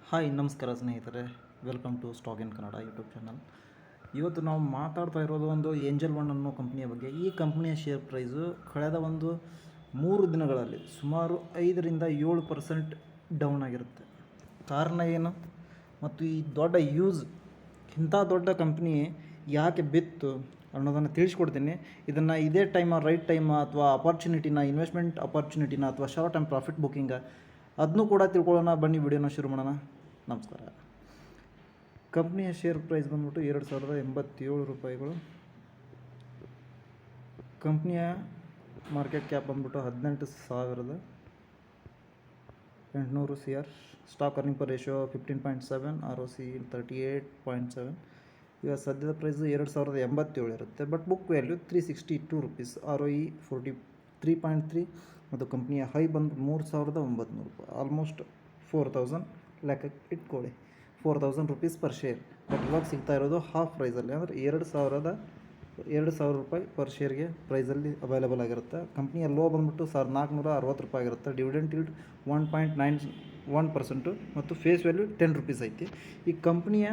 Hi ನಮಸ್ಕಾರ ಸ್ನೇಹಿತರೆ, welcome to stock in Kannada YouTube channel. ಇವತ್ತು ನಾವು ಮಾತಾಡ್ತಾ ಇರೋದು ಒಂದು ಏಂಜಲ್ ಒನ್ ಅನ್ನೋ ಕಂಪ್ನಿಯ ಬಗ್ಗೆ. ಈ ಕಂಪ್ನಿಯ ಶೇರ್ ಪ್ರೈಸು ಕಳೆದ ಒಂದು 3 ದಿನಗಳಲ್ಲಿ ಸುಮಾರು 5-7% ಡೌನ್ ಆಗಿರುತ್ತೆ. ಕಾರಣ ಏನು ಮತ್ತು ಈ ದೊಡ್ಡ ಇಂಥ ದೊಡ್ಡ ಕಂಪ್ನಿ ಯಾಕೆ ಬಿತ್ತು ಅನ್ನೋದನ್ನು ತಿಳಿಸ್ಕೊಡ್ತೀನಿ. ಇದನ್ನು ಇದೇ ರೈಟ್ ಟೈಮ್ ಅಥವಾ ಇನ್ವೆಸ್ಟ್ಮೆಂಟ್ ಅಪಾರ್ಚುನಿಟಿನ ಅಥವಾ ಶಾರ್ಟ್ ಟೈಮ್ ಪ್ರಾಫಿಟ್ ಬುಕ್ಕಿಂಗ ಅದನ್ನೂ ಕೂಡ ತಿಳ್ಕೊಳ್ಳೋಣ. ಬನ್ನಿ ವಿಡಿಯೋನ ಶುರು ಮಾಡೋಣ. ನಮಸ್ಕಾರ. ಕಂಪ್ನಿಯ ಶೇರ್ ಪ್ರೈಸ್ ಬಂದ್ಬಿಟ್ಟು 2087 ರೂಪಾಯಿಗಳು. ಕಂಪ್ನಿಯ ಮಾರ್ಕೆಟ್ ಕ್ಯಾಪ್ ಬಂದ್ಬಿಟ್ಟು 18,800 CR. Stock earning per ratio 15.7, ROC 38.7. ಇವಾಗ ಸದ್ಯದ ಪ್ರೈಸು 2087 ಇರುತ್ತೆ, but book value 362 rupees, ROE 43.3 ಮತ್ತು ಕಂಪ್ನಿಯ ಹೈ ಬಂದು 3,900 ರೂಪಾಯಿ, ಆಲ್ಮೋಸ್ಟ್ 4,000 ಲೆಕ್ಕಕ್ಕೆ ಇಟ್ಕೊಳ್ಳಿ. 4,000 ರುಪೀಸ್ ಪರ್ ಶೇರ್. ಬಟ್ ಇವಾಗ ಸಿಗ್ತಾ ಇರೋದು ಹಾಫ್ ಪ್ರೈಸಲ್ಲಿ, ಅಂದರೆ 2,000 ರೂಪಾಯಿ ಪರ್ ಶೇರ್ಗೆ ಪ್ರೈಸಲ್ಲಿ ಅವೈಲೇಬಲ್ ಆಗಿರುತ್ತೆ. ಕಂಪ್ನಿಯ ಲೋ ಬಂದ್ಬಿಟ್ಟು 1,460 ರೂಪಾಯಿ ಆಗಿರುತ್ತೆ. ಡಿವಿಡೆಂಟ್ ಈಲ್ಡ್ 1.91% ಮತ್ತು ಫೇಸ್ ವ್ಯಾಲ್ಯೂ 10 ರೂಪೀಸ್ ಐತಿ. ಈ ಕಂಪ್ನಿಯ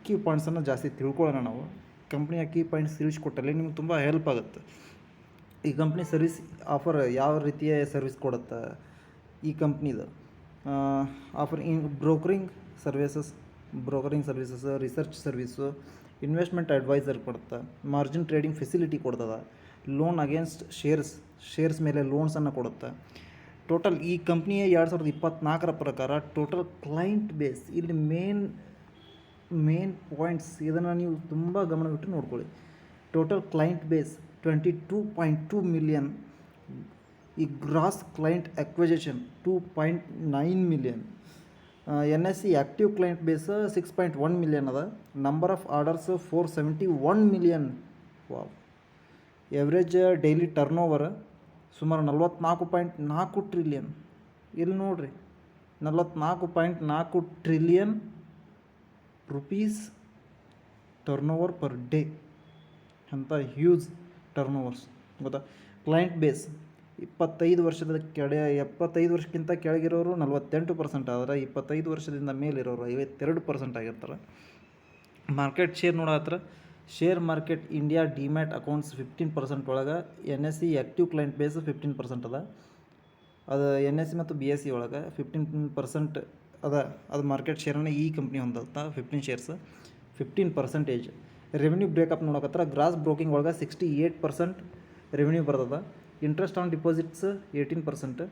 ಕೀ ಪಾಯಿಂಟ್ಸನ್ನು ಜಾಸ್ತಿ ತಿಳ್ಕೊಳ್ಳೋಣ ನಾವು. ಕಂಪ್ನಿಯ ಕೀ ಪಾಯಿಂಟ್ಸ್ ತಿಳಿಸ್ಕೊಟ್ಟಲ್ಲಿ ನಿಮ್ಗೆ ತುಂಬ ಹೆಲ್ಪ್ ಆಗುತ್ತೆ. ಈ ಕಂಪ್ನಿ ಆಫರ್ ಯಾವ ರೀತಿಯ ಸರ್ವಿಸ್ ಕೊಡುತ್ತೆ ಈ ಕಂಪ್ನಿದು offer brokering services, research service, investment advisor ಕೊಡುತ್ತೆ, ಮಾರ್ಜಿನ್ ಟ್ರೇಡಿಂಗ್ ಫೆಸಿಲಿಟಿ ಕೊಡ್ತದೆ, ಲೋನ್ ಅಗೇನ್ಸ್ಟ್ ಶೇರ್ಸ್ ಮೇಲೆ ಲೋನ್ಸನ್ನು ಕೊಡುತ್ತೆ. ಟೋಟಲ್ ಈ ಕಂಪ್ನಿಯ 2024 ಪ್ರಕಾರ ಟೋಟಲ್ ಕ್ಲೈಂಟ್ ಬೇಸ್, ಇಲ್ಲಿ ಮೇನ್ ಪಾಯಿಂಟ್ಸ್, ಇದನ್ನು ನೀವು ತುಂಬ ಗಮನವಿಟ್ಟು ನೋಡ್ಕೊಳ್ಳಿ. Total client base 22.2 million. ಈ gross client acquisition 2.9 million. NSE active client base 6.1 million ಅದ. Number of orders 471 million. Wow. Average daily turnover ಸುಮಾರು 44.4 ಟ್ರಿಲಿಯನ್. ಇಲ್ಲಿ ನೋಡಿರಿ, 44.4 trillion rupees turn over per day. ಅಂಥ ಹ್ಯೂಜ್ ಟರ್ನ್ ಓವರ್ಸ್ ಗೊತ್ತಾ. Client base 75 ವರ್ಷಕ್ಕಿಂತ ಕೆಳಗಿರೋರು 48% ಆದರೆ 25 ವರ್ಷದಿಂದ ಮೇಲಿರೋರು 52% ಆಗಿರ್ತಾರೆ. ಮಾರ್ಕೆಟ್ ಶೇರ್ ನೋಡತ್ರ, share market India demat accounts 15% ಒಳಗೆ, NSE ಆ್ಯಕ್ಟಿವ್ ಕ್ಲೈಂಟ್ ಬೇಸ್ 15% ಅದ. ಅದು NSE ಮತ್ತು BSE ಒಳಗೆ 15% ಅದ. ಅದು ಮಾರ್ಕೆಟ್ ಶೇರನ್ನು ಈ ಕಂಪ್ನಿ ಹೊಂದತ್ತ 15 ಶೇರ್ಸ್, 15%. ರೆವೆನ್ಯೂ ಬ್ರೇಕಪ್ ನೋಡಕತ್ರ, ಗ್ರಾಸ್ ಬ್ರೋಕಿಂಗ್ ಒಳಗೆ 68% ರೆವೆನ್ಯೂ ಬರ್ತದೆ. ಇಂಟ್ರೆಸ್ಟ್ ಆನ್ ಡಿಪಾಸಿಟ್ಸ್ 18%,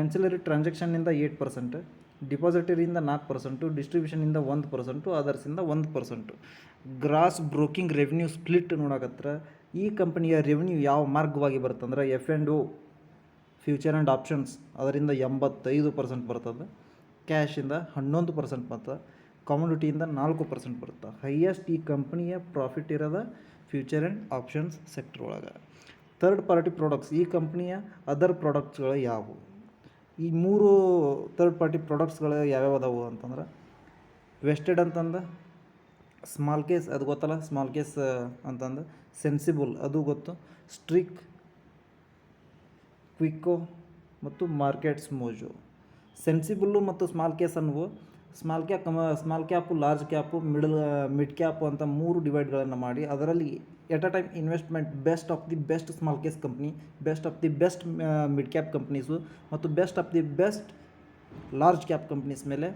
ಆನ್ಸಿಲರಿ ಟ್ರಾನ್ಸಾಕ್ಷನ್ನಿಂದ 8%, ಡಿಪಾಸಿಟರಿಯಿಂದ 4%, ಡಿಸ್ಟ್ರಿಬ್ಯೂಷನಿಂದ 1%, ಅದರ್ಸಿಂದ 1%. ಗ್ರಾಸ್ ಬ್ರೋಕಿಂಗ್ ರೆವೆನ್ಯೂ ಸ್ಪ್ಲಿಟ್ ನೋಡಕತ್ರ, ಈ ಕಂಪನಿಯ ರೆವೆನ್ಯೂ ಯಾವ ಮಾರ್ಗವಾಗಿ ಬರ್ತಂದ್ರೆ F&O, ಫ್ಯೂಚರ್ ಆ್ಯಂಡ್ ಆಪ್ಷನ್ಸ್, ಅದರಿಂದ 85% ಬರ್ತದೆ. ಕ್ಯಾಶಿಂದ 11% ಬರ್ತದೆ. ಕಮ್ಯುನಿಟಿಯಿಂದ 4% ಬರುತ್ತೆ. ಹೈಯೆಸ್ಟ್ ಈ ಕಂಪನಿಯ ಪ್ರಾಫಿಟ್ ಇರೋದ ಫ್ಯೂಚರ್ ಆ್ಯಂಡ್ ಆಪ್ಷನ್ಸ್ ಸೆಕ್ಟರ್ ಒಳಗೆ. ಥರ್ಡ್ ಪಾರ್ಟಿ ಪ್ರಾಡಕ್ಟ್ಸ್, ಈ ಕಂಪ್ನಿಯ ಅದರ್ ಪ್ರಾಡಕ್ಟ್ಸ್ಗಳು ಯಾವುವು? ಈ 3 ಥರ್ಡ್ ಪಾರ್ಟಿ ಪ್ರಾಡಕ್ಟ್ಸ್ಗಳು ಯಾವ್ಯಾವ ಅದಾವು ಅಂತಂದ್ರೆ, ವೆಸ್ಟೆಡ್ ಅಂತಂದು ಸ್ಮಾಲ್ ಕೇಸ್, ಅದು ಗೊತ್ತಲ್ಲ, ಸ್ಮಾಲ್ ಕೇಸ್ ಅಂತಂದು. ಸೆನ್ಸಿಬಲ್, ಅದು ಗೊತ್ತು. ಸ್ಟ್ರಿಕ್, ಕ್ವಿಕ್ಕೋ ಮತ್ತು ಮಾರ್ಕೆಟ್ಸ್ ಮೋಜೋ. ಸೆನ್ಸಿಬಲ್ಲು ಮತ್ತು ಸ್ಮಾಲ್ ಕೇಸ್ ಅನ್ನುವು small cap, large cap, mid cap ಅಂತ 3 ಡಿವೈಡ್ಗಳನ್ನು ಮಾಡಿ, ಅದರಲ್ಲಿ at a time investment best of the best small case company, best of the best mid cap companies ಮತ್ತು best of the best large cap companies ಮೇಲೆ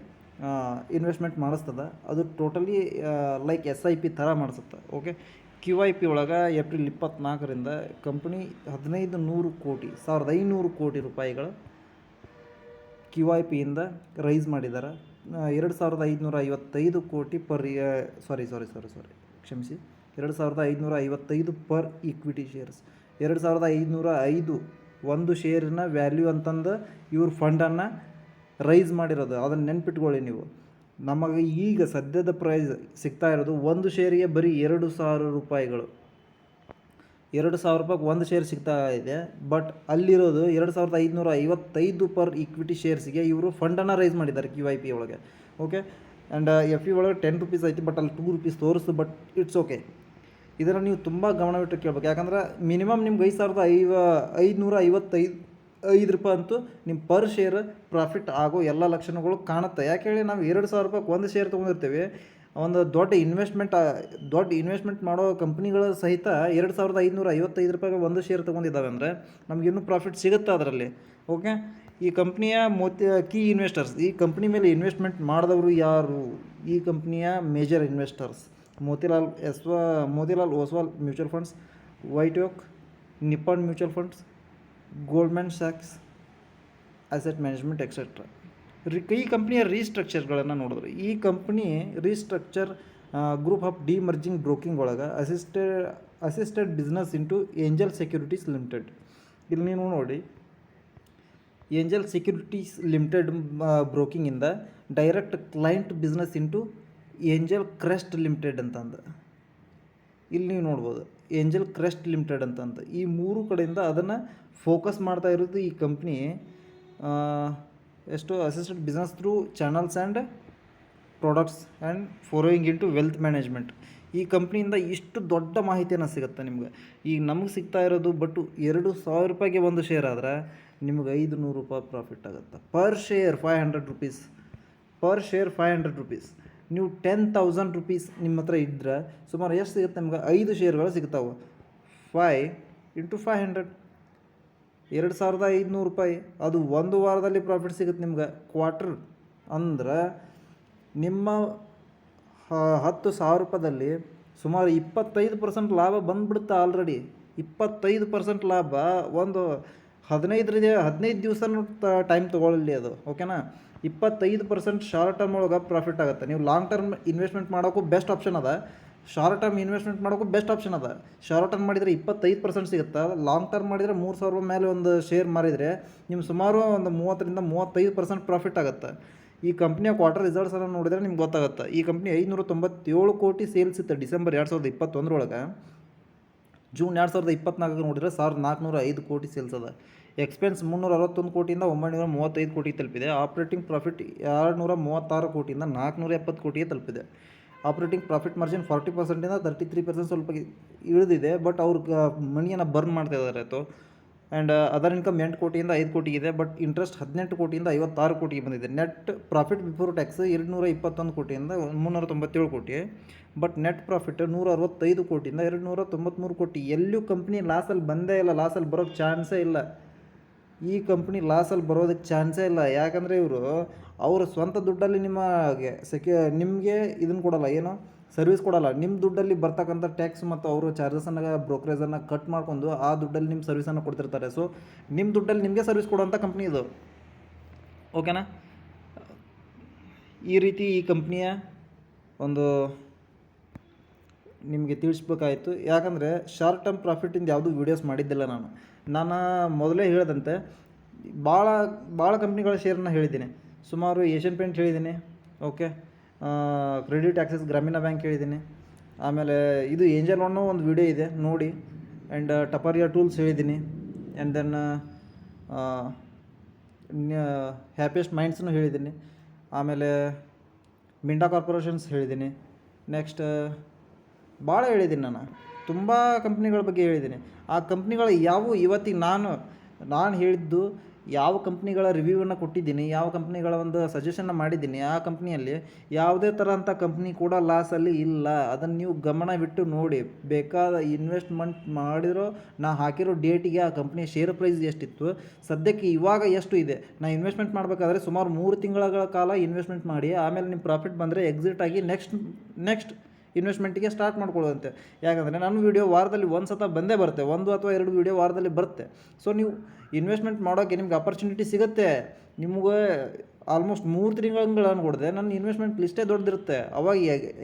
investment ಮಾಡಿಸ್ತದೆ. ಅದು totally like SIP ಥರ ಮಾಡಿಸುತ್ತೆ. ಓಕೆ. QIP ಒಳಗೆ April 24ರಿಂದ company 1,500 crore ರೂಪಾಯಿಗಳ QIPಯಿಂದ rice ಮಾಡಿದ್ದಾರೆ. 2,555 ಕೋಟಿ ಕ್ಷಮಿಸಿ, 2,555 ಪರ್ ಈಕ್ವಿಟಿ ಶೇರ್ಸ್. 2,505 ಒಂದು ಶೇರಿನ ವ್ಯಾಲ್ಯೂ ಅಂತಂದು ಇವ್ರ ಫಂಡನ್ನು ರೈಸ್ ಮಾಡಿರೋದು. ಅದನ್ನು ನೆನ್ಪಿಟ್ಕೊಳ್ಳಿ ನೀವು. ನಮಗೆ ಈಗ ಸದ್ಯದ ಪ್ರೈಸ್ ಸಿಗ್ತಾ ಇರೋದು ಒಂದು ಶೇರಿಗೆ ಬರೀ 2,000 ರೂಪಾಯಿಗಳು. 2,000 ರೂಪಾಯಿಗೆ ಒಂದು ಶೇರ್ ಸಿಗ್ತಾ ಇದೆ. ಬಟ್ ಅಲ್ಲಿರೋದು 2,555 ಪರ್ ಈಕ್ವಿಟಿ ಶೇರ್ಸಿಗೆ ಇವರು ಫಂಡನ್ನು ರೈಸ್ ಮಾಡಿದ್ದಾರೆ QIP ಒಳಗೆ. ಓಕೆ. ಆ್ಯಂಡ್ FE ಒಳಗೆ 10 ರೂಪೀಸ್ ಐತಿ, ಬಟ್ ಅಲ್ಲಿ 2 ರೂಪೀಸ್ ತೋರಿಸ್ತು. But it's okay. ಇದನ್ನು ನೀವು ತುಂಬ ಗಮನವಿಟ್ಟು ಕೇಳಬೇಕು. ಯಾಕಂದ್ರೆ ಮಿನಿಮಮ್ ನಿಮ್ಗೆ 5,555 ರೂಪಾಯಿ ಅಂತೂ ನಿಮ್ಮ ಪರ್ ಶೇರ್ ಪ್ರಾಫಿಟ್ ಆಗೋ ಎಲ್ಲ ಲಕ್ಷಣಗಳು ಕಾಣುತ್ತೆ. ಯಾಕೆ ಹೇಳಿ, ನಾವು 2,000 ರೂಪಾಯಿಗೆ ಒಂದು ಶೇರ್ ತೊಗೊಂಡಿರ್ತೀವಿ. ಒಂದು ದೊಡ್ಡ ಇನ್ವೆಸ್ಟ್ಮೆಂಟ್ ಮಾಡೋ ಕಂಪ್ನಿಗಳು ಸಹಿತ 2,555 ರೂಪಾಯಿಗೆ ಒಂದು ಶೇರ್ ತೊಗೊಂಡಿದ್ದಾವೆ ಅಂದರೆ ನಮಗಿನ್ನೂ ಪ್ರಾಫಿಟ್ ಸಿಗುತ್ತೆ ಅದರಲ್ಲಿ. ಓಕೆ, ಈ ಕಂಪ್ನಿಯ ಕೀ ಇನ್ವೆಸ್ಟರ್ಸ್, ಈ ಕಂಪ್ನಿ ಮೇಲೆ ಇನ್ವೆಸ್ಟ್ಮೆಂಟ್ ಮಾಡಿದವರು ಯಾರು? ಈ ಕಂಪ್ನಿಯ major investors Motilal Oswal mutual funds, White Oak, Nippon mutual funds, Goldman ಸ್ಯಾಕ್ಸ್ ಅಸೆಟ್ ಮ್ಯಾನೇಜ್ಮೆಂಟ್ ಎಕ್ಸೆಟ್ರಾ. ಈ ಕಂಪ್ನಿಯ ರೀಸ್ಟ್ರಕ್ಚರ್ಗಳನ್ನು ನೋಡಿದ್ರೆ, ಈ company restructure group of demerging broking ಒಳಗೆ assisted business into Angel Securities Limited. ಇಲ್ಲಿ ನೀವು ನೋಡಿ, ಏಂಜಲ್ ಸೆಕ್ಯೂರಿಟೀಸ್ ಲಿಮಿಟೆಡ್ ಬ್ರೋಕಿಂಗಿಂದ direct client business into Angel Crest Limited ಅಂತಂದು ಇಲ್ಲಿ ನೀವು ನೋಡ್ಬೋದು. ಏಂಜಲ್ ಕ್ರೆಸ್ಟ್ ಲಿಮಿಟೆಡ್ ಅಂತಂದು ಈ ಮೂರು ಕಡೆಯಿಂದ ಅದನ್ನು ಫೋಕಸ್ ಮಾಡ್ತಾ ಇರೋದು ಈ ಕಂಪ್ನಿ. ಎಷ್ಟು assisted business through channels and products and following into wealth management. ಈ ಕಂಪ್ನಿಯಿಂದ ಇಷ್ಟು ದೊಡ್ಡ ಮಾಹಿತಿಯನ್ನು ಸಿಗುತ್ತೆ ನಿಮ್ಗೆ. ಈಗ ನಮಗೆ ಸಿಗ್ತಾ ಇರೋದು ಬಟ್ 2,000 ರೂಪಾಯಿಗೆ ಒಂದು ಶೇರ್ ಆದರೆ ನಿಮ್ಗೆ 500 ರೂಪಾಯಿ ಪ್ರಾಫಿಟ್ ಆಗುತ್ತೆ. Per share 500 rupees. ನೀವು 10,000 ರೂಪೀಸ್ ನಿಮ್ಮ ಹತ್ರ ಇದ್ದರೆ ಸುಮಾರು ಎಷ್ಟು ಸಿಗುತ್ತೆ ನಿಮ್ಗೆ? 5 ಶೇರ್ಗಳು ಸಿಗ್ತಾವೆ. 5 × 500 2,500 ರೂಪಾಯಿ. ಅದು ಒಂದು ವಾರದಲ್ಲಿ ಪ್ರಾಫಿಟ್ ಸಿಗುತ್ತೆ ನಿಮ್ಗೆ. ಕ್ವಾರ್ಟರ್ ಅಂದ್ರೆ ನಿಮ್ಮ 10,000 ರೂಪಾಯಿದಲ್ಲಿ ಸುಮಾರು 25% ಲಾಭ ಬಂದುಬಿಡುತ್ತೆ ಆಲ್ರೆಡಿ. 25% ಲಾಭ ಒಂದು 15 ದಿವಸನೂ ಟೈಮ್ ತೊಗೊಳ್ಳಿ ಅದು. ಓಕೆನಾ? 25% ಶಾರ್ಟ್ ಟರ್ಮ್ ಒಳಗೆ ಪ್ರಾಫಿಟ್ ಆಗುತ್ತೆ. ನೀವು ಲಾಂಗ್ ಟರ್ಮ್ ಇನ್ವೆಸ್ಟ್ಮೆಂಟ್ ಮಾಡೋಕ್ಕೂ ಬೆಸ್ಟ್ ಆಪ್ಷನ್ ಅದ, ಶಾರ್ಟ್ ಟರ್ಮ್ ಇನ್ವೆಸ್ಟ್ಮೆಂಟ್ ಮಾಡೋಕ್ಕೂ ಬೆಸ್ಟ್ ಆಪ್ಷನ್ ಅದ. ಶಾರ್ಟ್ ಟರ್ಮ್ ಮಾಡಿದರೆ 25% ಸಿಗುತ್ತೆ. ಲಾಂಗ್ ಟರ್ಮ್ ಮಾಡಿದರೆ 3,000 ರೂಪಾಯಿ ಮೇಲೆ ಒಂದು ಶೇರ್ ಮಾರಿದರೆ ನಿಮ್ಗೆ ಸುಮಾರು ಒಂದು 30-35% ಪ್ರಾಫಿಟ್ ಆಗುತ್ತೆ. ಈ ಕಂಪ್ನಿಯ ಕ್ವಾರ್ಟರ್ ರಿಸಲ್ಟ್ಸನ್ನು ನೋಡಿದರೆ ನಿಮ್ಗೆ ಗೊತ್ತಾಗುತ್ತೆ. ಈ ಕಂಪ್ನಿ 597 ಕೋಟಿ ಸೇಲ್ಸ್ ಇತ್ತು ಡಿಸೆಂಬರ್ 2021 ಒಳಗೆ. ಜೂನ್ 2024 ನೋಡಿದರೆ 1,405 ಕೋಟಿ ಸೇಲ್ಸ್ ಅದ. ಎಕ್ಸ್ಪೆನ್ಸ್ 361 ಕೋಟಿಯಿಂದ 935 ಕೋಟಿಗೆ ತಲುಪಿದೆ. ಆಪ್ರೇಟಿಂಗ್ ಪ್ರಾಫಿಟ್ 236 ಕೋಟಿಯಿಂದ 470 ಕೋಟಿಗೆ ತಲುಪಿದೆ. ಆಪ್ರೇಟಿಂಗ್ ಪ್ರಾಫಿಟ್ ಮಾರ್ಜಿನ್ 40%ಇಂದ 33% ಸ್ವಲ್ಪ ಇಳಿದಿದೆ. ಬಟ್ ಅವ್ರಿಗೆ ಮನಿಯನ್ನು ಬರ್ನ್ ಮಾಡ್ತಾ ಇದ್ದಾರೆ ಆಯಿತು. ಆ್ಯಂಡ್ ಅದರ್ ಇನ್ಕಮ್ 8 ಕೋಟಿಯಿಂದ 5 ಕೋಟಿ ಇದೆ. ಬಟ್ ಇಂಟ್ರೆಸ್ಟ್ 18 ಕೋಟಿಯಿಂದ 56 ಕೋಟಿಗೆ ಬಂದಿದೆ. ನೆಟ್ ಪ್ರಾಫಿಟ್ ಬಿಫೋರ್ ಟ್ಯಾಕ್ಸ್ 221 ಕೋಟಿಯಿಂದ 397 ಕೋಟಿ. ಬಟ್ ನೆಟ್ ಪ್ರಾಫಿಟ್ 165 ಕೋಟಿಯಿಂದ 293 ಕೋಟಿ. ಎಲ್ಲೂ ಕಂಪ್ನಿ ಲಾಸಲ್ಲಿ ಬಂದೇ ಇಲ್ಲ, ಲಾಸಲ್ಲಿ ಬರೋಕ್ಕೆ ಚಾನ್ಸೇ ಇಲ್ಲ. ಈ ಕಂಪ್ನಿ ಲಾಸಲ್ಲಿ ಬರೋದಕ್ಕೆ ಚಾನ್ಸೇ ಇಲ್ಲ. ಯಾಕಂದರೆ ಅವರ ಸ್ವಂತ ದುಡ್ಡಲ್ಲಿ ನಿಮಗೆ ಇದನ್ನು ಕೊಡೋಲ್ಲ, ಏನು ಸರ್ವಿಸ್ ಕೊಡೋಲ್ಲ. ನಿಮ್ಮ ದುಡ್ಡಲ್ಲಿ ಬರ್ತಕ್ಕಂಥ ಟ್ಯಾಕ್ಸ್ ಮತ್ತು ಅವರು ಚಾರ್ಜಸನ್ನು ಬ್ರೋಕರೇಜನ್ನು ಕಟ್ ಮಾಡ್ಕೊಂಡು ಆ ದುಡ್ಡಲ್ಲಿ ನಿಮ್ಮ ಸರ್ವಿಸನ್ನು ಕೊಡ್ತಿರ್ತಾರೆ. ಸೊ ನಿಮ್ಮ ದುಡ್ಡಲ್ಲಿ ನಿಮಗೆ ಸರ್ವಿಸ್ ಕೊಡುವಂಥ ಕಂಪ್ನಿ ಇದು. ಓಕೆನಾ? ಈ ರೀತಿ ಈ ಕಂಪ್ನಿಯ ಒಂದು ನಿಮಗೆ ತಿಳಿಸ್ಬೇಕಾಯಿತು. ಯಾಕಂದರೆ ಶಾರ್ಟ್ ಟರ್ಮ್ ಪ್ರಾಫಿಟಿಂದ ಯಾವುದೂ ವೀಡಿಯೋಸ್ ಮಾಡಿದ್ದಿಲ್ಲ ನಾನು ಮೊದಲೇ ಹೇಳಿದಂತೆ ಭಾಳ ಕಂಪ್ನಿಗಳ ಶೇರನ್ನ ಹೇಳಿದ್ದೀನಿ. ಸುಮಾರು ಏಷ್ಯನ್ ಪೇಂಟ್ ಹೇಳಿದ್ದೀನಿ. ಓಕೆ, ಕ್ರೆಡಿಟ್ ಆಕ್ಸಿಸ್ ಗ್ರಾಮೀಣ ಬ್ಯಾಂಕ್ ಹೇಳಿದ್ದೀನಿ. ಆಮೇಲೆ ಇದು ಏಂಜಲ್ ಒನ್ನೋ ಒಂದು ವಿಡಿಯೋ ಇದೆ ನೋಡಿ. ಆ್ಯಂಡ್ ಟಪರಿಯಾ ಟೂಲ್ಸ್ ಹೇಳಿದ್ದೀನಿ. ಆ್ಯಂಡ್ ದೆನ್ ಹ್ಯಾಪಿಯೆಸ್ಟ್ ಮೈಂಡ್ಸ್ನು ಹೇಳಿದ್ದೀನಿ. ಆಮೇಲೆ ಮಿಂಡಾ ಕಾರ್ಪೊರೇಷನ್ಸ್ ಹೇಳಿದ್ದೀನಿ. ನೆಕ್ಸ್ಟ್ ಭಾಳ ಹೇಳಿದ್ದೀನಿ. ನಾನು ತುಂಬ ಕಂಪ್ನಿಗಳ ಬಗ್ಗೆ ಹೇಳಿದ್ದೀನಿ. ಆ ಕಂಪ್ನಿಗಳು ಯಾವುವು ಇವತ್ತಿಗೆ ನಾನು ಹೇಳಿದ್ದು ಯಾವ ಕಂಪ್ನಿಗಳ ರಿವ್ಯೂವನ್ನು ಕೊಟ್ಟಿದ್ದೀನಿ, ಯಾವ ಕಂಪ್ನಿಗಳ ಒಂದು ಸಜೆಷನ್ನ ಮಾಡಿದ್ದೀನಿ, ಆ ಕಂಪ್ನಿಯಲ್ಲಿ ಯಾವುದೇ ಥರ ಅಂಥ ಕಂಪ್ನಿ ಕೂಡ ಲಾಸಲ್ಲಿ ಇಲ್ಲ. ಅದನ್ನು ನೀವು ಗಮನವಿಟ್ಟು ನೋಡಿ. ಬೇಕಾದ ಇನ್ವೆಸ್ಟ್ಮೆಂಟ್ ಮಾಡಿರೋ ನಾ ಹಾಕಿರೋ ಡೇಟಿಗೆ ಆ ಕಂಪ್ನಿಯ ಶೇರ್ ಪ್ರೈಸ್ ಎಷ್ಟಿತ್ತು, ಸದ್ಯಕ್ಕೆ ಇವಾಗ ಎಷ್ಟು ಇದೆ. ನಾನು ಇನ್ವೆಸ್ಟ್ಮೆಂಟ್ ಮಾಡಬೇಕಾದ್ರೆ ಸುಮಾರು 3 ತಿಂಗಳ ಕಾಲ ಇನ್ವೆಸ್ಟ್ಮೆಂಟ್ ಮಾಡಿ ಆಮೇಲೆ ನಿಮ್ಮ ಪ್ರಾಫಿಟ್ ಬಂದರೆ ಎಕ್ಸಿಟ್ ಆಗಿ ನೆಕ್ಸ್ಟ್ ಇನ್ವೆಸ್ಟ್ಮೆಂಟಿಗೆ ಸ್ಟಾರ್ಟ್ ಮಾಡ್ಕೊಳ್ಳುವಂತೆ. ಯಾಕಂದರೆ ನನ್ನ ವೀಡಿಯೋ ವಾರದಲ್ಲಿ ಒಂದು ಸತ ಬಂದೇ ಬರುತ್ತೆ, 1 ಅಥವಾ 2 ವೀಡಿಯೋ ವಾರದಲ್ಲಿ ಬರುತ್ತೆ. ಸೊ ನೀವು ಇನ್ವೆಸ್ಟ್ಮೆಂಟ್ ಮಾಡೋಕ್ಕೆ ನಿಮ್ಗೆ ಅಪರ್ಚುನಿಟಿ ಸಿಗುತ್ತೆ. ನಿಮಗೆ ಆಲ್ಮೋಸ್ಟ್ 3 ತಿಂಗಳನ್ನು ಕೊಡಿದೆ ನನ್ನ ಇನ್ವೆಸ್ಟ್ಮೆಂಟ್ ಲಿಸ್ಟೇ ದೊಡ್ಡದಿರುತ್ತೆ. ಅವಾಗ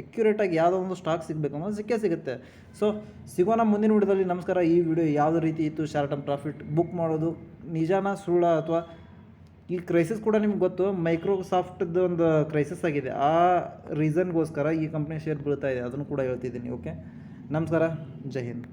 ಅಕ್ಯುರೇಟಾಗಿ ಯಾವುದೋ ಒಂದು ಸ್ಟಾಕ್ ಸಿಗಬೇಕು ಅನ್ನೋದು ಸಿಗುತ್ತೆ. ಸೊ ಸಿಗೋಣ ಮುಂದಿನ ವಿಡಿಯೋದಲ್ಲಿ. ನಮಸ್ಕಾರ. ಈ ವಿಡಿಯೋ ಯಾವುದೇ ರೀತಿ ಇತ್ತು, ಶಾರ್ಟ್ ಟರ್ಮ್ ಪ್ರಾಫಿಟ್ ಬುಕ್ ಮಾಡೋದು ನಿಜಾನ ಸುಳ್ಳ, ಅಥವಾ ಈ ಕ್ರೈಸಿಸ್ ಕೂಡ ನಿಮ್ಗೆ ಗೊತ್ತು, ಮೈಕ್ರೋಸಾಫ್ಟ್ದು ಒಂದು ಕ್ರೈಸಿಸ್ ಆಗಿದೆ. ಆ ರೀಸನ್ಗೋಸ್ಕರ ಈ ಕಂಪ್ನಿ ಶೇರ್ ಬೀಳ್ತಾ ಇದೆ, ಅದನ್ನು ಕೂಡ ಹೇಳ್ತಿದ್ದೀನಿ. ಓಕೆ, ನಮಸ್ಕಾರ, ಜೈ ಹಿಂದ್.